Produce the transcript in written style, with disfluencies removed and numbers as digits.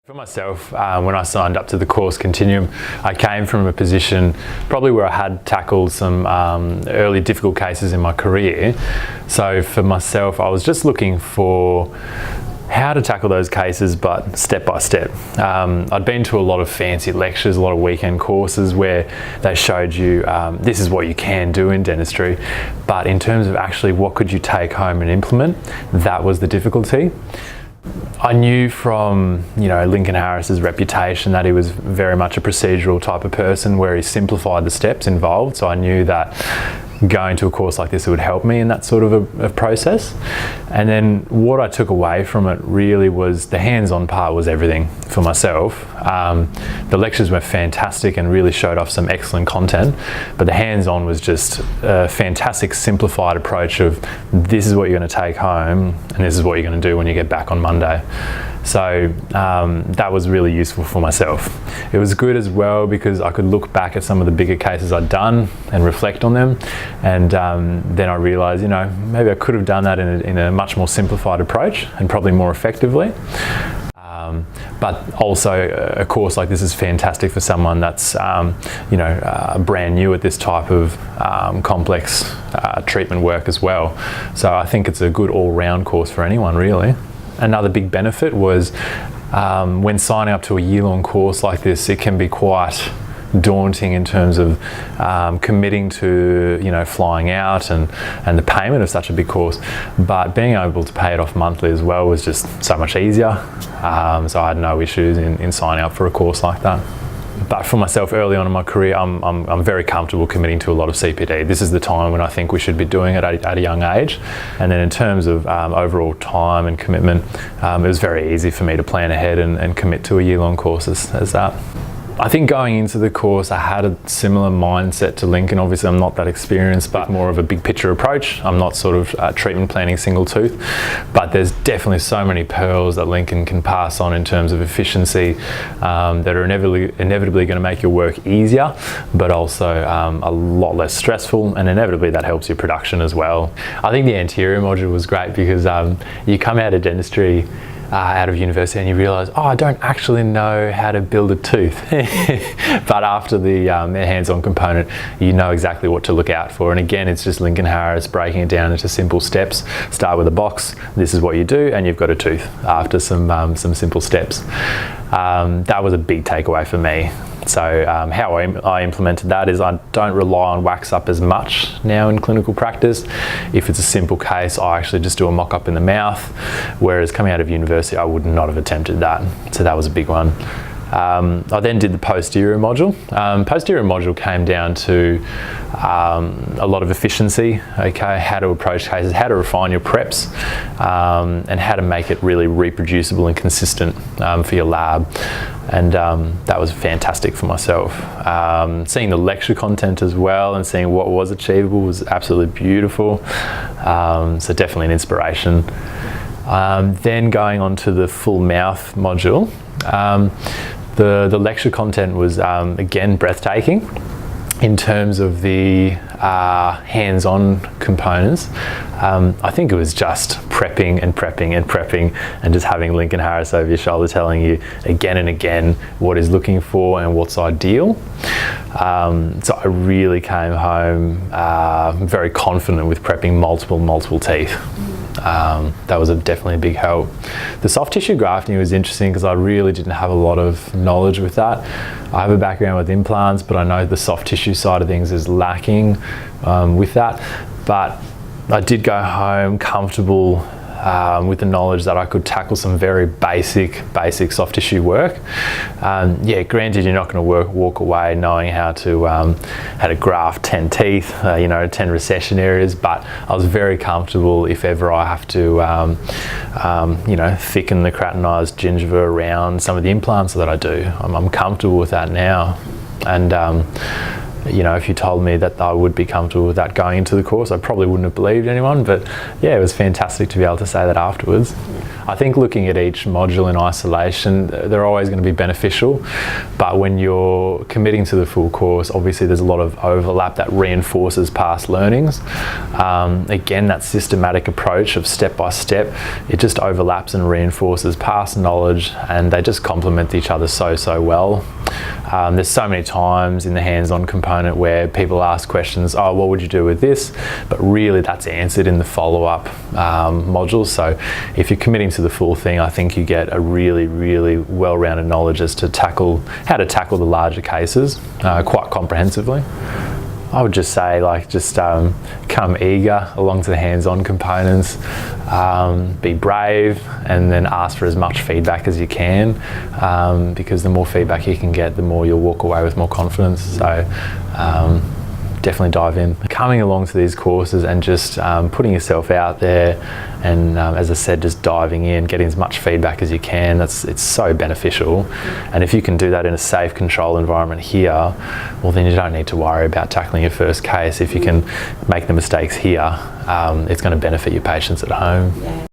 For myself, when I signed up to the course Continuum, I came from a position probably where I had tackled some early difficult cases in my career. So for myself, I was just looking for how to tackle those cases, but step by step. I'd been to a lot of fancy lectures, a lot of weekend courses where they showed you this is what you can do in dentistry, but in terms of actually what could you take home and implement, that was the difficulty. I knew from, Lincoln Harris's reputation that he was very much a procedural type of person where he simplified the steps involved. So I knew that going to a course like this, it would help me in that sort of a process. And then what I took away from it really was the hands-on part was everything for myself. The lectures were fantastic and really showed off some excellent content, but the hands-on was just a fantastic simplified approach of this is what you're going to take home and this is what you're going to do when you get back on Monday. So that was really useful for myself. It was good as well because I could look back at some of the bigger cases I'd done and reflect on them, and then I realised, maybe I could have done that in a much more simplified approach and probably more effectively. But also a course like this is fantastic for someone that's brand new at this type of complex treatment work as well. So I think it's a good all-round course for anyone really. Another big benefit was when signing up to a year-long course like this, it can be quite daunting in terms of committing to flying out and the payment of such a big course, but being able to pay it off monthly as well was just so much easier. So I had no issues in signing up for a course like that. But for myself, early on in my career, I'm very comfortable committing to a lot of CPD. This is the time when I think we should be doing it at a young age. And then in terms of overall time and commitment, it was very easy for me to plan ahead and commit to a year-long course as that. I think going into the course, I had a similar mindset to Lincoln. Obviously, I'm not that experienced, but more of a big picture approach. I'm not sort of treatment planning single tooth, but there's definitely so many pearls that Lincoln can pass on in terms of efficiency that are inevitably going to make your work easier, but also a lot less stressful, and inevitably that helps your production as well. I think the anterior module was great because you come out of dentistry out of university and you realise, I don't actually know how to build a tooth. But after the hands-on component, you know exactly what to look out for. And again, it's just Lincoln Harris breaking it down into simple steps. Start with a box, this is what you do, and you've got a tooth after some simple steps. That was a big takeaway for me. So how I implemented that is I don't rely on wax up as much now in clinical practice. If it's a simple case, I actually just do a mock-up in the mouth, whereas coming out of university, I would not have attempted that. So that was a big one. I then did the posterior module. Posterior module came down to a lot of efficiency, how to approach cases, how to refine your preps, and how to make it really reproducible and consistent for your lab. And that was fantastic for myself. Seeing the lecture content as well and seeing what was achievable was absolutely beautiful. So definitely an inspiration. Then going on to the full mouth module. The lecture content was again breathtaking in terms of the hands-on components. I think it was just prepping and just having Lincoln Harris over your shoulder telling you again and again what he's looking for and what's ideal. So I really came home very confident with prepping multiple teeth. That was definitely a big help. The soft tissue grafting was interesting because I really didn't have a lot of knowledge with that. I have a background with implants, but I know the soft tissue side of things is lacking with that. But I did go home comfortable with the knowledge that I could tackle some very basic soft tissue work. Granted, you're not going to walk away knowing how to graft 10 teeth, 10 recession areas, but I was very comfortable if ever I have to, thicken the keratinized gingiva around some of the implants that I do. I'm comfortable with that now. And if you told me that I would be comfortable with that going into the course, I probably wouldn't have believed anyone, but yeah, it was fantastic to be able to say that afterwards. I think looking at each module in isolation, they're always going to be beneficial, but when you're committing to the full course, obviously there's a lot of overlap that reinforces past learnings. Again, that systematic approach of step by step, it just overlaps and reinforces past knowledge, and they just complement each other so well. There's so many times in the hands-on component where people ask questions, oh, what would you do with this? But really that's answered in the follow-up modules. So if you're committing to the full thing, I think you get a really well-rounded knowledge as to how to tackle the larger cases quite comprehensively. I would just say, come eager along to the hands-on components, be brave, and then ask for as much feedback as you can, because the more feedback you can get, the more you'll walk away with more confidence. So definitely dive in. Coming along to these courses and just putting yourself out there, and as I said, just diving in, getting as much feedback as you can, it's so beneficial. And if you can do that in a safe, controlled environment here, well then you don't need to worry about tackling your first case. If you can make the mistakes here, it's going to benefit your patients at home.